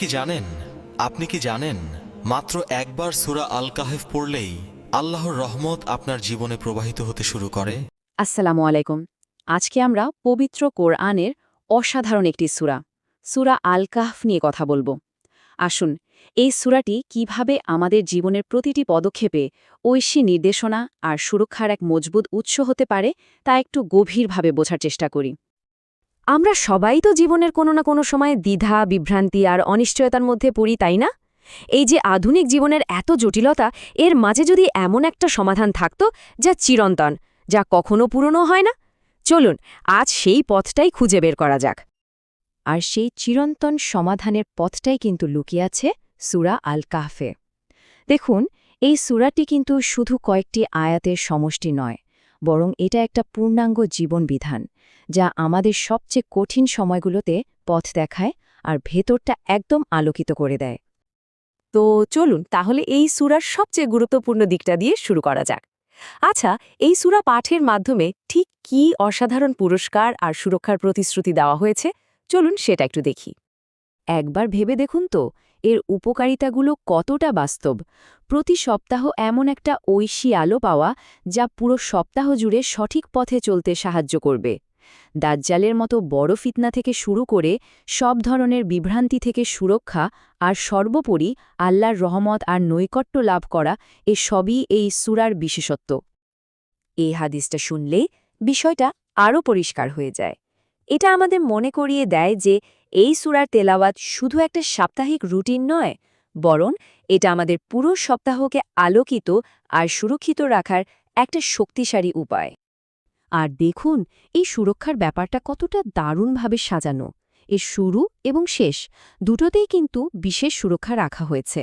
আপনি কি জানেন মাত্র একবার সূরা আল কাহফ পড়লেই আল্লাহর রহমত আপনার জীবনে প্রবাহিত হতে শুরু করে? আসসালামু আলাইকুম। আজকে আমরা পবিত্র কোরআনের অসাধারণ একটি সূরা, সূরা আল কাহফ নিয়ে কথা বলবো। আসুন, এই সূরাটি কিভাবে আমাদের জীবনের প্রতিটি পদক্ষেপে ঐশী নির্দেশনা আর সুরক্ষার এক মজবুত উৎস হতে পারে তা একটু গভীরভাবে বোঝার চেষ্টা করি। আমরা সবাই তো জীবনের কোনো না কোনো সময় দ্বিধা, বিভ্রান্তি আর অনিশ্চয়তার মধ্যে পড়ি, তাই না? এই যে আধুনিক জীবনের এত জটিলতা, এর মাঝে যদি এমন একটা সমাধান থাকত যা চিরন্তন, যা কখনো পুরনো হয় না, চলুন আজ সেই পথটাই খুঁজে বের করা যাক। আর সেই চিরন্তন সমাধানের পথটাই কিন্তু লুকিয়ে আছে সূরা আল কাহফে। দেখুন, এই সূরাটি কিন্তু শুধু কয়েকটি আয়াতের সমষ্টি নয়, বরং এটা একটা পূর্ণাঙ্গ জীবন বিধান, যা আমাদের সবচেয়ে কঠিন সময়গুলোতে পথ দেখায় আর ভেতরটা একদম আলোকিত করে দেয়। তো চলুন তাহলে এই সূরার সবচেয়ে গুরুত্বপূর্ণ দিকটা দিয়ে শুরু করা যাক। আচ্ছা, এই সূরা পাঠের মাধ্যমে ঠিক কী অসাধারণ পুরস্কার আর সুরক্ষার প্রতিশ্রুতি দেওয়া হয়েছে, চলুন সেটা একটু দেখি। একবার ভেবে দেখুন তো, এর উপকারিতাগুলো কতটা বাস্তব। প্রতি সপ্তাহ এমন একটা ঐশী আলো পাওয়া, যা পুরো সপ্তাহ জুড়ে সঠিক পথে চলতে সাহায্য করবে। দাজ্জালের মতো বড় ফিতনা থেকে শুরু করে সব ধরনের বিভ্রান্তি থেকে সুরক্ষা, আর সর্বোপরি আল্লাহর রহমত আর নৈকট্য লাভ করা, এ সবই এই সূরার বিশেষত্ব। এই হাদিসটা শুনলে বিষয়টা আরও পরিষ্কার হয়ে যায়। এটা আমাদের মনে করিয়ে দেয় যে এই সূরার তেলাওয়াত শুধু একটা সাপ্তাহিক রুটিন নয়, বরং এটা আমাদের পুরো সপ্তাহকে আলোকিত আর সুরক্ষিত রাখার একটা শক্তিশালী উপায়। আর দেখুন, এই সুরক্ষার ব্যাপারটা কতটা দারুণভাবে সাজানো। এর শুরু এবং শেষ দুটোতেই কিন্তু বিশেষ সুরক্ষা রাখা হয়েছে।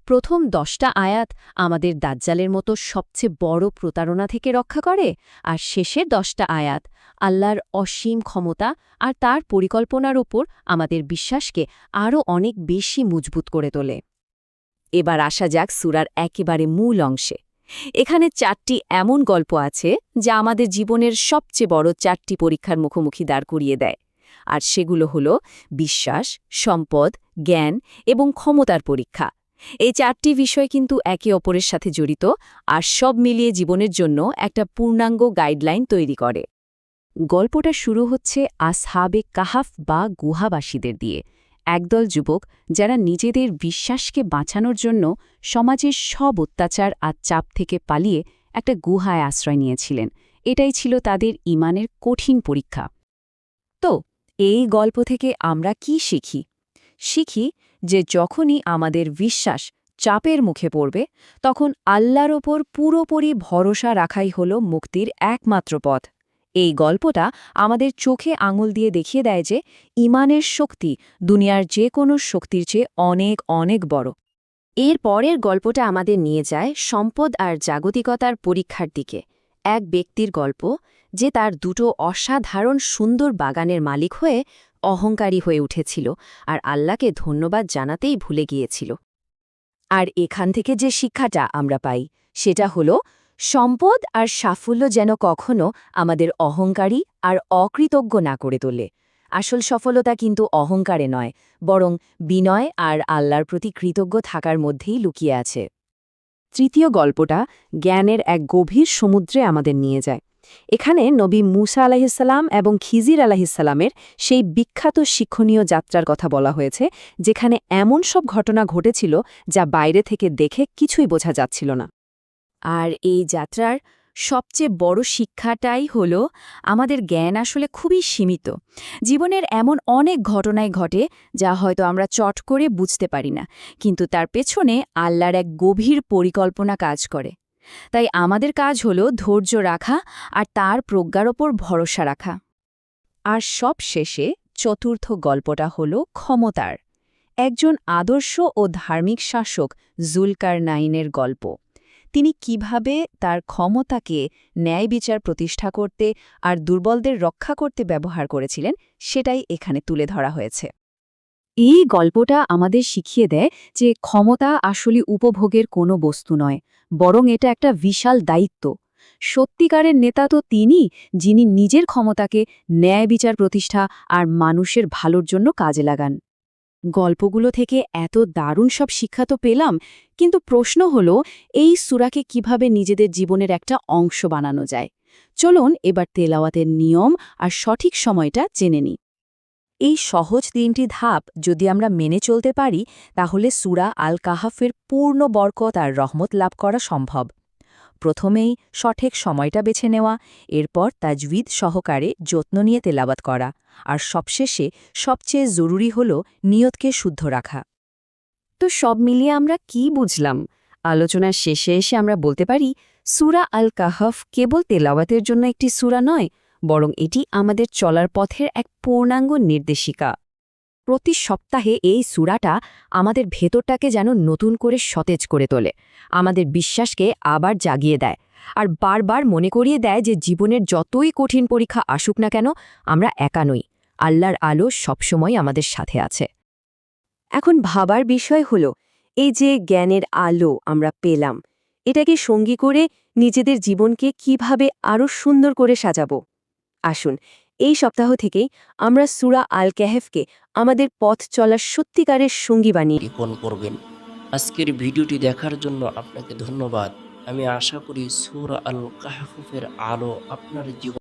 প্রথম 10টা আয়াত আমাদের দাজ্জালের মতো সবচেয়ে বড় প্রতারণা থেকে রক্ষা করে, আর শেষের 10টা আয়াত আল্লাহর অসীম ক্ষমতা আর তার পরিকল্পনার ওপর আমাদের বিশ্বাসকে আরও অনেক বেশি মজবুত করে তোলে। এবার আসা যাক সূরার একেবারে মূল অংশে। এখানে 4টি এমন গল্প আছে যা আমাদের জীবনের সবচেয়ে বড় 4টি পরীক্ষার মুখোমুখি দাঁড় করিয়ে দেয়। আর সেগুলো হলো বিশ্বাস, সম্পদ, জ্ঞান এবং ক্ষমতার পরীক্ষা। এই 4টি বিষয় কিন্তু একে অপরের সাথে জড়িত, আর সব মিলিয়ে জীবনের জন্য একটা পূর্ণাঙ্গ গাইডলাইন তৈরি করে। গল্পটা শুরু হচ্ছে আসহাবে কাহাফ বা গুহাবাসীদের দিয়ে, একদল যুবক যারা নিজেদের বিশ্বাসকে বাঁচানোর জন্য সমাজের সব অত্যাচার আর চাপ থেকে পালিয়ে একটা গুহায় আশ্রয় নিয়েছিলেন। এটাই ছিল তাদের ঈমানের কঠিন পরীক্ষা। তো এই গল্প থেকে আমরা কি শিখি? শিখি যে যখনই আমাদের বিশ্বাস চাপের মুখে পড়বে, তখন আল্লাহর ওপর পুরোপুরি ভরসা রাখাই হল মুক্তির একমাত্র পথ। এই গল্পটা আমাদের চোখে আঙুল দিয়ে দেখিয়ে দেয় যে ঈমানের শক্তি দুনিয়ার যে কোনো শক্তির চেয়ে অনেক অনেক বড়। এর পরের গল্পটা আমাদের নিয়ে যায় সম্পদ আর জাগতিকতার পরীক্ষার দিকে। এক ব্যক্তির গল্প যে তার দুটো অসাধারণ সুন্দর বাগানের মালিক হয়ে অহংকারী হয়ে উঠেছিল আর আল্লাহকে ধন্যবাদ জানাতেই ভুলে গিয়েছিল। আর এখান থেকে যে শিক্ষাটা আমরা পাই সেটা হলো, সম্পদ আর সাফল্য যেন কখনো আমাদের অহংকারী আর অকৃতজ্ঞ না করে তোলে। আসল সফলতা কিন্তু অহংকারে নয়, বরং বিনয় আর আল্লাহর প্রতি কৃতজ্ঞ থাকার মধ্যেই লুকিয়ে আছে। তৃতীয় গল্পটা জ্ঞানের এক গভীর সমুদ্রে আমাদের নিয়ে যায়। এখানে নবী মূসা আলাইহিসসালাম এবং খিজির আলাইহিসসালামের সেই বিখ্যাত শিক্ষণীয় যাত্রার কথা বলা হয়েছে, যেখানে এমন সব ঘটনা ঘটেছিল যা বাইরে থেকে দেখে কিছুই বোঝা যাচ্ছিল না। আর এই যাত্রার সবচেয়ে বড় শিক্ষাটাই হল, আমাদের জ্ঞান আসলে খুবই সীমিত। জীবনের এমন অনেক ঘটনাই ঘটে যা হয়তো আমরা চট করে বুঝতে পারি না, কিন্তু তার পেছনে আল্লাহর এক গভীর পরিকল্পনা কাজ করে। তাই আমাদের কাজ হল ধৈর্য রাখা আর তার প্রজ্ঞার ওপর ভরসা রাখা। আর সব শেষে চতুর্থ গল্পটা হল ক্ষমতার। একজন আদর্শ ও ধার্মিক শাসক জুলকারনাইনের গল্প। তিনি কিভাবে তার ক্ষমতাকে ন্যায় বিচার প্রতিষ্ঠা করতে আর দুর্বলদের রক্ষা করতে ব্যবহার করেছিলেন, সেটাই এখানে তুলে ধরা হয়েছে। এই গল্পটা আমাদের শিখিয়ে দেয় যে ক্ষমতা আসলে উপভোগের কোনো বস্তু নয়, বরং এটা একটা বিশাল দায়িত্ব। সত্যিকারের নেতা তো তিনি, যিনি নিজের ক্ষমতাকে ন্যায় বিচার প্রতিষ্ঠা আর মানুষের ভালোর জন্য কাজে লাগান। গল্পগুলো থেকে এত দারুণ সব শিক্ষা তো পেলাম, কিন্তু প্রশ্ন হলো এই সূরাকে কিভাবে নিজেদের জীবনের একটা অংশ বানানো যায়। চলুন এবার তেলাওয়াতের নিয়ম আর সঠিক সময়টা জেনে নিই। এই সহজ 3টি ধাপ যদি আমরা মেনে চলতে পারি, তাহলে সূরা আল কাহাফের পূর্ণ বরকত আর রহমত লাভ করা সম্ভব। প্রথমেই সঠিক সময়টা বেছে নেওয়া, এরপর তাজবিদ সহকারে যত্ন নিয়ে তেলাওয়াত করা, আর সবশেষে সবচেয়ে জরুরি হল নিয়তকে শুদ্ধ রাখা। তো সব মিলিয়ে আমরা কি বুঝলাম? আলোচনার শেষে এসে আমরা বলতে পারি, সূরা আল কাহাফ কেবল তেলাওয়াতের জন্য একটি সূরা নয়, বরং এটি আমাদের চলার পথের এক পূর্ণাঙ্গ নির্দেশিকা। প্রতি সপ্তাহে এই সূরাটা আমাদের ভেতরটাকে যেন নতুন করে সতেজ করে তোলে, আমাদের বিশ্বাসকে আবার জাগিয়ে দেয়, আর বারবার মনে করিয়ে দেয় যে জীবনের যতই কঠিন পরীক্ষা আসুক না কেন, আমরা একা নই। আল্লাহর আলো সবসময় আমাদের সাথে আছে। এখন ভাবার বিষয় হল, এই যে জ্ঞানের আলো আমরা পেলাম, এটাকে সঙ্গী করে নিজেদের জীবনকে কিভাবে আরও সুন্দর করে সাজাবো। আসুন এই সপ্তাহ থেকেই আমরা সূরা আল কাহফকে আমাদের পথ চলার সত্যিকারের সঙ্গী বানিয়ে কোন করবেন। আজকের ভিডিওটি দেখার জন্য আপনাকে ধন্যবাদ। আমি আশা করি সূরা আল কাহফের আলো আপনার জীবন